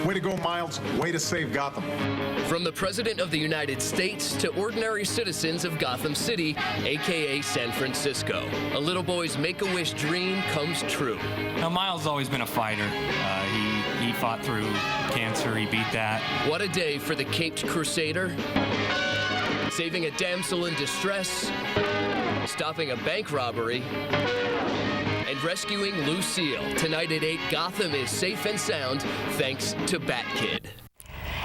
Way to go, Miles. Way to save Gotham. From the President of the United States to ordinary citizens of Gotham City, a.k.a. San Francisco, a little boy's Make-A-Wish dream comes true. Now, Miles has always been a fighter. He fought through cancer. He beat that. What a day for the Caped Crusader. Saving a damsel in distress, stopping a bank robbery, and rescuing Lucille. Tonight at 8, Gotham is safe and sound thanks to Batkid.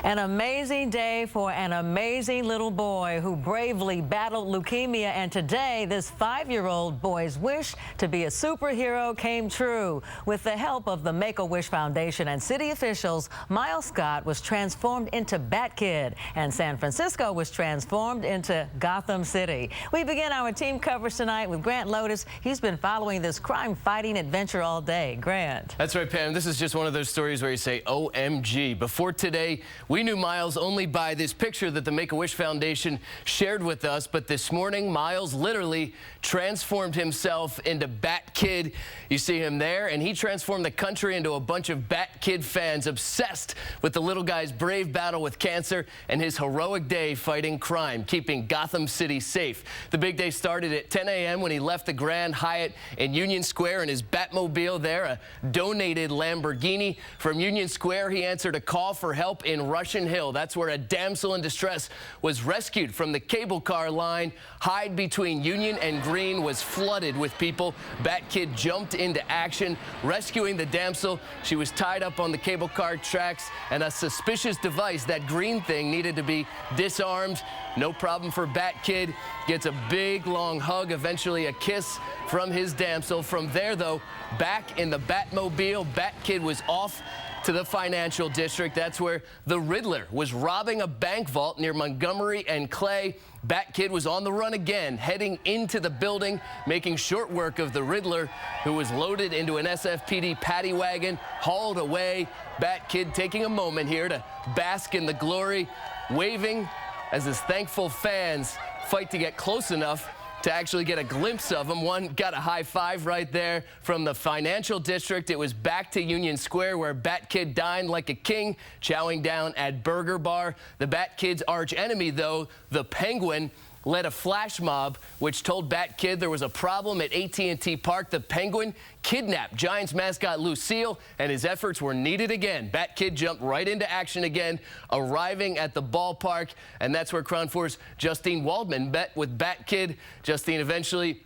An amazing day for an amazing little boy who bravely battled leukemia, and today this 5-year-old boy's wish to be a superhero came true. With the help of the Make-A-Wish Foundation and city officials, Miles Scott was transformed into Batkid, and San Francisco was transformed into Gotham City. We begin our team coverage tonight with Grant Lotus. He's been following this crime-fighting adventure all day. Grant. That's right, Pam. This is just one of those stories where you say, OMG. Before today, we knew Miles only by this picture that the Make-A-Wish Foundation shared with us, but this morning, Miles literally transformed himself into Batkid. You see him there, and he transformed the country into a bunch of Batkid fans obsessed with the little guy's brave battle with cancer and his heroic day fighting crime, keeping Gotham City safe. The big day started at 10 a.m. when he left the Grand Hyatt in Union Square in his Batmobile there, a donated Lamborghini. From Union Square, he answered a call for help in Russian Hill. That's where a damsel in distress was rescued from the cable car line. Hyde between Union and Green was flooded with people. Batkid jumped into action, rescuing the damsel. She was tied up on the cable car tracks, and a suspicious device, that green thing, needed to be disarmed. No problem for Batkid. Gets a big, long hug, eventually a kiss from his damsel. From there, though, back in the Batmobile, Batkid was off to the financial district. That's where the Riddler was robbing a bank vault near Montgomery and Clay. Batkid was on the run again, heading into the building, making short work of the Riddler, who was loaded into an SFPD paddy wagon, hauled away. Batkid taking a moment here to bask in the glory, waving as his thankful fans fight to get close enough to actually get a glimpse of him. One got a high five right there from the financial district. It was back to Union Square, where Batkid dined like a king, chowing down at Burger Bar. The Batkid's arch enemy, though, the Penguin, led a flash mob which told Batkid there was a problem at AT&T Park. The Penguin kidnapped Giants mascot Lucille, and his efforts were needed again. Batkid jumped right into action again, arriving at the ballpark, and that's where Crown 4's Justine Waldman met with Batkid. Justine eventually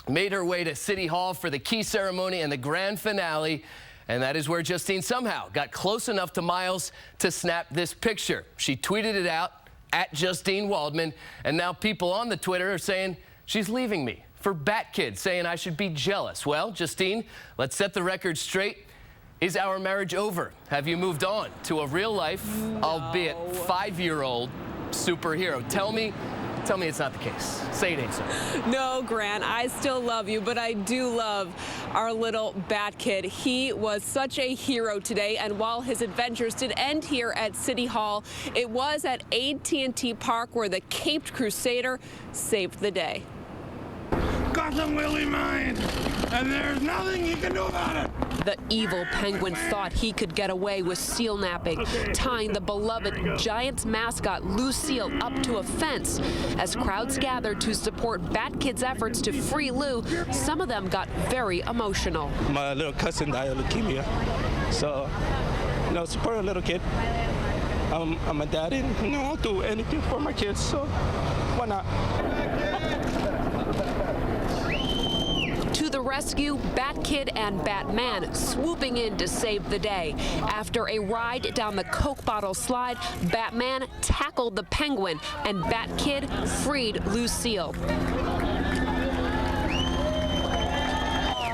made her way to City Hall for the key ceremony and the grand finale. And that is where Justine somehow got close enough to Miles to snap this picture. She tweeted it out at Justine Waldman, and now people on the Twitter are saying she's leaving me for Batkid, saying I should be jealous. Well, Justine, let's set the record straight. Is our marriage over? Have you moved on to a real life, albeit 5-year-old superhero? Tell me it's not the case. Say it ain't so. No, Grant, I still love you, but I do love our little Batkid. He was such a hero today, and while his adventures did end here at City Hall, it was at AT&T Park where the Caped Crusader saved the day. Gotham will be mine, and there's nothing you can do about it. The evil Penguin thought he could get away with seal napping, tying the beloved Giants mascot Lucille up to a fence. As crowds gathered to support Batkid's efforts to free Lou, some of them got very emotional. My little cousin died of leukemia, so, support a little kid. I'm a daddy, and I'll do anything for my kids, so why not? To the rescue, Batkid and Batman swooping in to save the day. After a ride down the Coke bottle slide, Batman tackled the Penguin, and Batkid freed Lucille.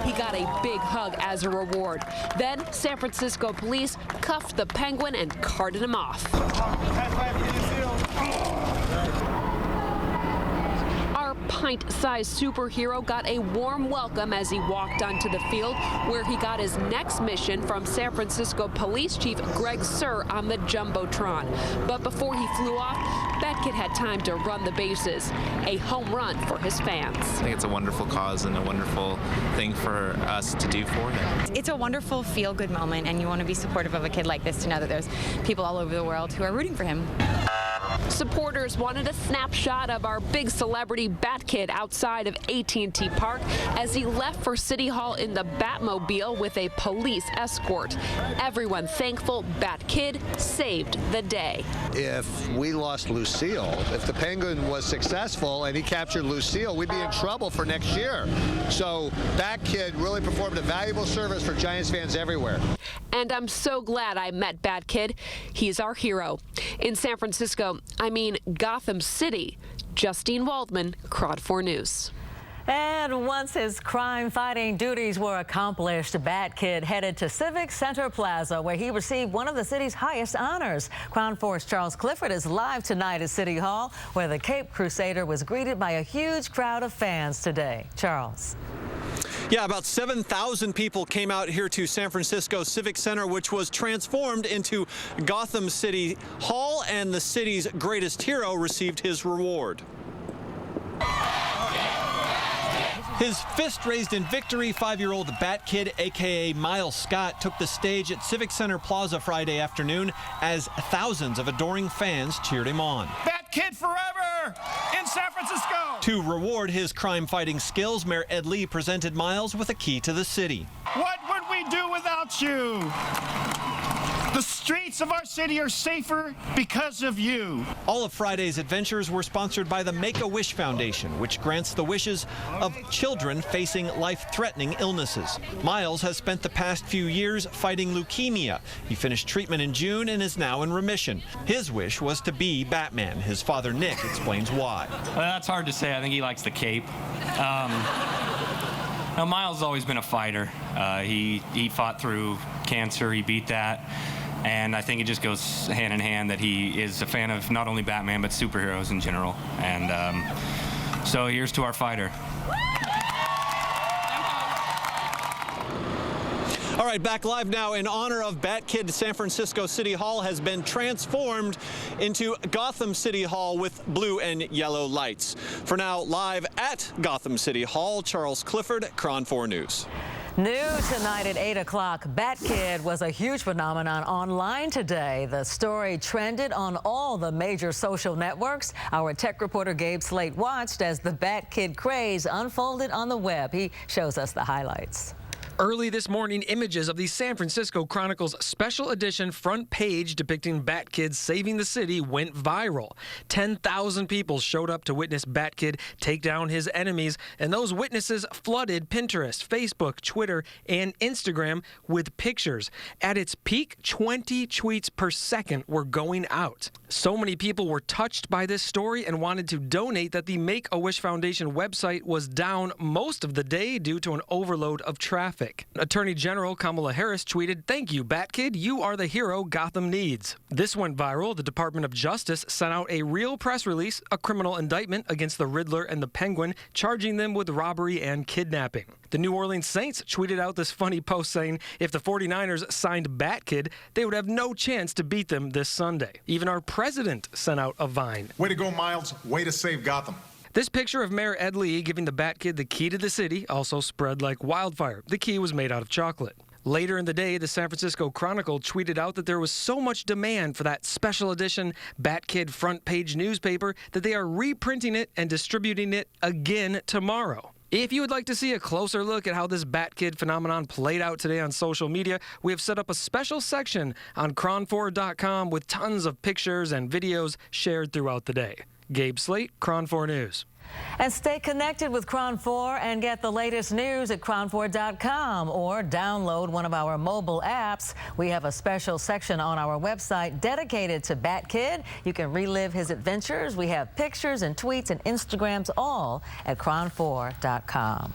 He got a big hug as a reward. Then San Francisco police cuffed the Penguin and carted him off. Our pint-sized superhero got a warm welcome as he walked onto the field, where he got his next mission from San Francisco Police Chief Greg Sir on the Jumbotron. But before he flew off, Batkid had time to run the bases. A home run for his fans. I think it's a wonderful cause and a wonderful thing for us to do for him. It's a wonderful feel-good moment, and you want to be supportive of a kid like this to know that there's people all over the world who are rooting for him. Supporters wanted a snapshot of our big celebrity Batkid outside of AT&T Park as he left for City Hall in the Batmobile with a police escort. Everyone thankful Batkid saved the day. If we lost Lucille, if the Penguin was successful and he captured Lucille, we'd be in trouble for next year. So Batkid really performed a valuable service for Giants fans everywhere. And I'm so glad I met Batkid. He's our hero. In San Francisco, Gotham City, Justine Waldman, Crowd 4 News. And once his crime-fighting duties were accomplished, Batkid headed to Civic Center Plaza, where he received one of the city's highest honors. Crown 4's Charles Clifford is live tonight at City Hall, where the Cape Crusader was greeted by a huge crowd of fans today. Charles. Yeah, about 7,000 people came out here to San Francisco Civic Center, which was transformed into Gotham City Hall, and the city's greatest hero received his reward. His fist raised in victory, 5-year-old Batkid, a.k.a. Miles Scott, took the stage at Civic Center Plaza Friday afternoon as thousands of adoring fans cheered him on. Batkid forever in San Francisco! To reward his crime-fighting skills, Mayor Ed Lee presented Miles with a key to the city. What would we do without you? The streets of our city are safer because of you. All of Friday's adventures were sponsored by the Make-A-Wish Foundation, which grants the wishes of children facing life-threatening illnesses. Miles has spent the past few years fighting leukemia. He finished treatment in June and is now in remission. His wish was to be Batman. His father, Nick, explains why. Well, that's hard to say. I think he likes the cape. Now, Miles has always been a fighter. He fought through cancer. He beat that. And I think it just goes hand in hand that he is a fan of not only Batman, but superheroes in general. And so here's to our fighter. All right, back live now. In honor of Batkid, San Francisco City Hall has been transformed into Gotham City Hall with blue and yellow lights. For now, live at Gotham City Hall, Charles Clifford, Cron 4 News. New tonight at 8 o'clock, Batkid was a huge phenomenon online today. The story trended on all the major social networks. Our tech reporter Gabe Slate watched as the Batkid craze unfolded on the web. He shows us the highlights. Early this morning, images of the San Francisco Chronicle's special edition front page depicting Batkid saving the city went viral. 10,000 people showed up to witness Batkid take down his enemies, and those witnesses flooded Pinterest, Facebook, Twitter, and Instagram with pictures. At its peak, 20 tweets per second were going out. So many people were touched by this story and wanted to donate that the Make-A-Wish Foundation website was down most of the day due to an overload of traffic. Attorney General Kamala Harris tweeted, "Thank you, Batkid. You are the hero Gotham needs." This went viral. The Department of Justice sent out a real press release, a criminal indictment against the Riddler and the Penguin, charging them with robbery and kidnapping. The New Orleans Saints tweeted out this funny post saying if the 49ers signed Batkid, they would have no chance to beat them this Sunday. Even our president sent out a Vine. Way to go, Miles. Way to save Gotham. This picture of Mayor Ed Lee giving the Batkid the key to the city also spread like wildfire. The key was made out of chocolate. Later in the day, the San Francisco Chronicle tweeted out that there was so much demand for that special edition Batkid front page newspaper that they are reprinting it and distributing it again tomorrow. If you would like to see a closer look at how this Batkid phenomenon played out today on social media, we have set up a special section on cron4.com with tons of pictures and videos shared throughout the day. Gabe Slate, Cron 4 News. And stay connected with Cron 4 and get the latest news at cron4.com or download one of our mobile apps. We have a special section on our website dedicated to Batkid. You can relive his adventures. We have pictures and tweets and Instagrams all at cron4.com.